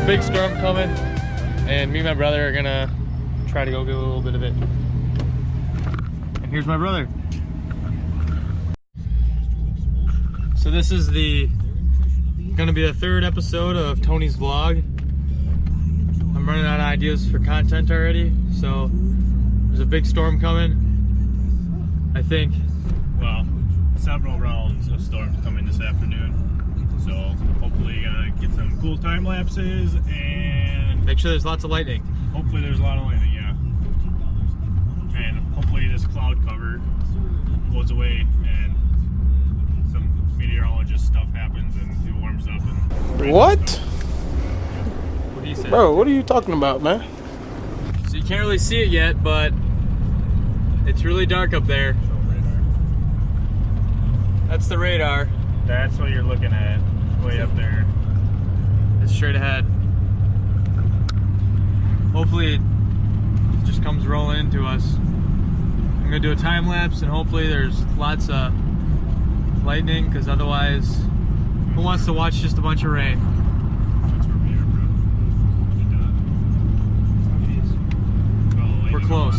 big storm coming, and me and my brother are gonna try to go get a little bit of it. And here's my brother. So this is gonna be the third episode of Tony's vlog. I'm running out of ideas for content already, so there's a big storm coming. I think, well, several rounds of storms coming this afternoon. So hopefully gonna get some cool time lapses and make sure there's lots of lightning. Hopefully there's a lot of lightning, yeah. And hopefully this cloud cover goes away and some meteorologist stuff happens and it warms up. And what? What do you say? Bro, what are you talking about, man? So you can't really see it yet, but it's really dark up there. That's the radar. That's what you're looking at, way up there. It's straight ahead. Hopefully it just comes rolling into us. I'm gonna do a time lapse and hopefully there's lots of lightning, because otherwise, who wants to watch just a bunch of rain? We're close.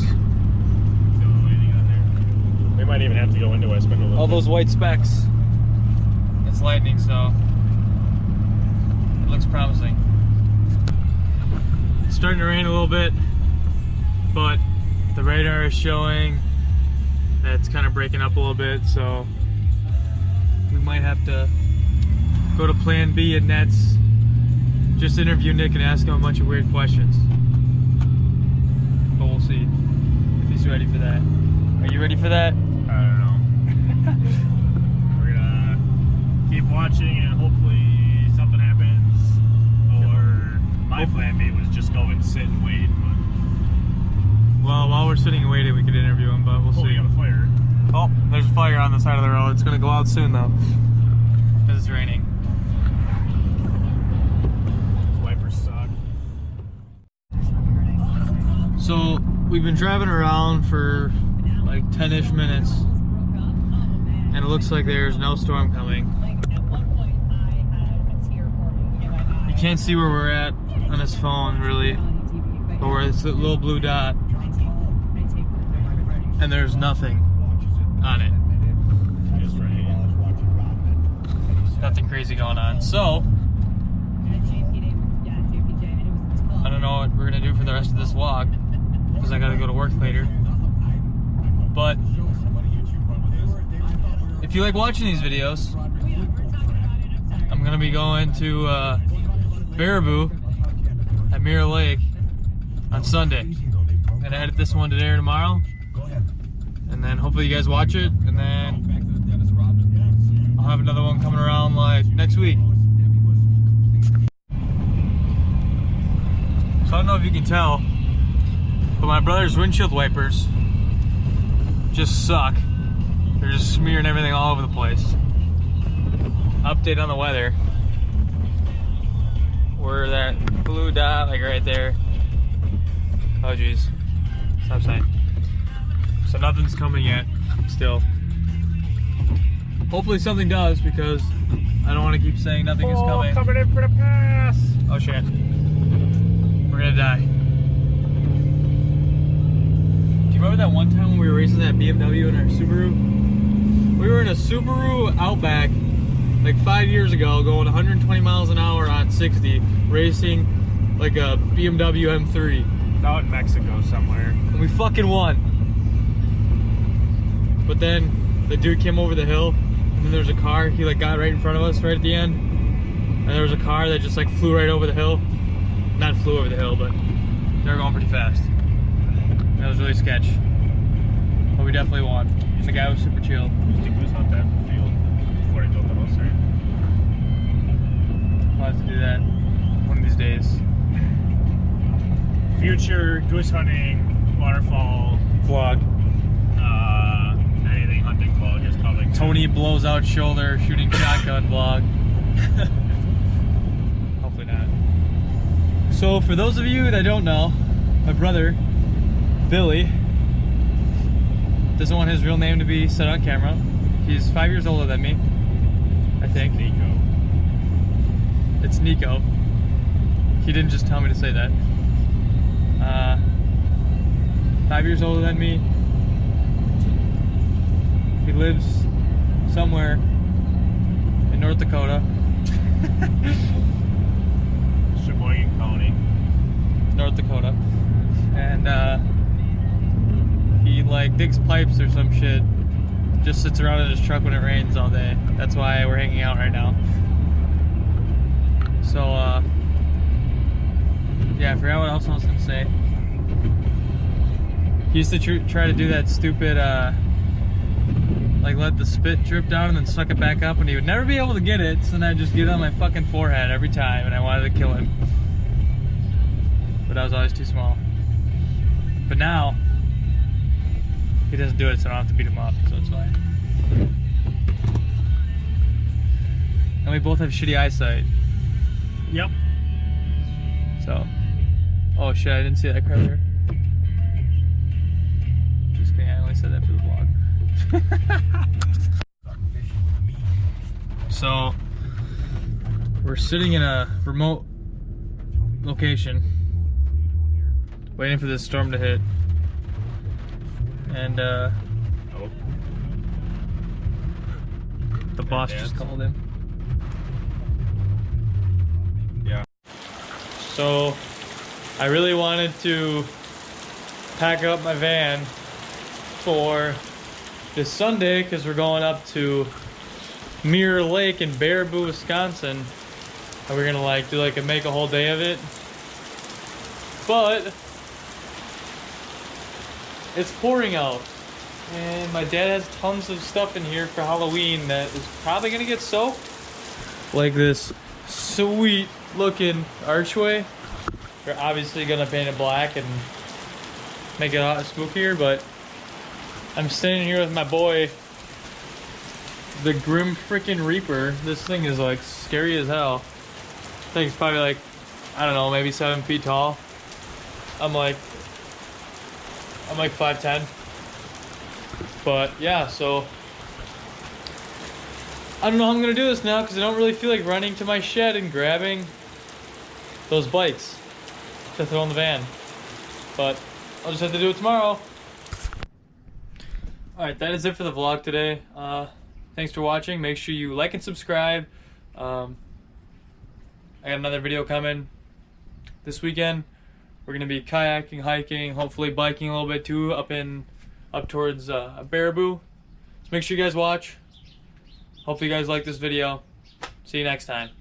We might even have to go into West Bend a little All bit. those white specks. It's lightning, so it looks promising. It's starting to rain a little bit, but the radar is showing that it's kind of breaking up a little bit, so we might have to go to Plan B at Nets. Just interview Nick and ask him a bunch of weird questions. But we'll see if he's ready for that. Are you ready for that? I don't know. We're gonna keep watching and hopefully something happens. Or my plan B was just go and sit and wait. But Well, while we're sitting and waiting, we could interview him, but we'll see. we got a fire. Oh, there's a fire on the side of the road. It's gonna go out soon though, because it's raining. These wipers suck. So we've been driving around for like 10-ish minutes, and it looks like there's no storm coming. You can't see where we're at on this phone really, but where it's a little blue dot, and there's nothing on it. It's raining. Nothing crazy going on. So I don't know what we're gonna do for the rest of this vlog, because I gotta go to work later. But if you like watching these videos, I'm gonna be going to Baraboo at Mirror Lake on Sunday. I'm gonna edit this one today or tomorrow, and then hopefully you guys watch it, and then I'll have another one coming around like next week. So I don't know if you can tell, but my brother's windshield wipers just suck. They're just smearing everything all over the place. Update on the weather. We're that blue dot, like right there. Oh geez, stop sign. So nothing's coming yet, still. Hopefully something does, because I don't want to keep saying nothing is coming. Coming in for the pass! Oh shit. We're gonna die. Do you remember that one time when we were racing that BMW in our Subaru? We were in a Subaru Outback like 5 years ago, going 120 miles an hour on 60, racing like a BMW M3. Out in Mexico somewhere. And we fucking won. But then the dude came over the hill, and then there was a car, he like got right in front of us right at the end. And there was a car that just like flew right over the hill. Not flew over the hill, but they were going pretty fast. That was really sketch. But we definitely won. The guy was super chill. Used to goose hunt that field before they built the house there. We'll have to do that one of these days. Future goose hunting, waterfall, Vlog. Anything hunting vlog is coming. Tony blows out shoulder shooting shotgun vlog. Hopefully not. So for those of you that don't know, my brother, Billy, doesn't want his real name to be said on camera. He's 5 years older than me, I think. Nico. It's Nico. He didn't just tell me to say that. 5 years older than me. He lives somewhere in North Dakota. Sheboygan County. North Dakota. And he like digs pipes or some shit. Just sits around in his truck when it rains all day. That's why we're hanging out right now. So yeah, I forgot what else I was gonna say. He used to try to do that stupid like let the spit drip down and then suck it back up, and he would never be able to get it, so then I'd just get it on my fucking forehead every time, and I wanted to kill him. But I was always too small. But now, he doesn't do it, so I don't have to beat him up, so it's fine. And we both have shitty eyesight. Yep. So, oh shit, I didn't see that car there. Just kidding, I only said that for the vlog. So, we're sitting in a remote location, waiting for this storm to hit. And the boss just called him. Yeah. So, I really wanted to pack up my van for this Sunday because we're going up to Mirror Lake in Baraboo, Wisconsin, and we're gonna like do like make a whole day of it. But it's pouring out, and my dad has tons of stuff in here for Halloween that is probably gonna get soaked. Like this sweet looking archway. We're obviously gonna paint it black and make it a lot spookier, but I'm standing here with my boy, the Grim Freaking Reaper. This thing is like scary as hell. I think it's probably like, I don't know, maybe 7 feet tall. I'm like 5'10". But yeah, so I don't know how I'm gonna do this now because I don't really feel like running to my shed and grabbing those bikes to throw in the van. But I'll just have to do it tomorrow. Alright, that is it for the vlog today. Thanks for watching. Make sure you like and subscribe. I got another video coming this weekend. We're gonna be kayaking, hiking, hopefully biking a little bit too, up towards Baraboo. So make sure you guys watch. Hopefully you guys like this video. See you next time.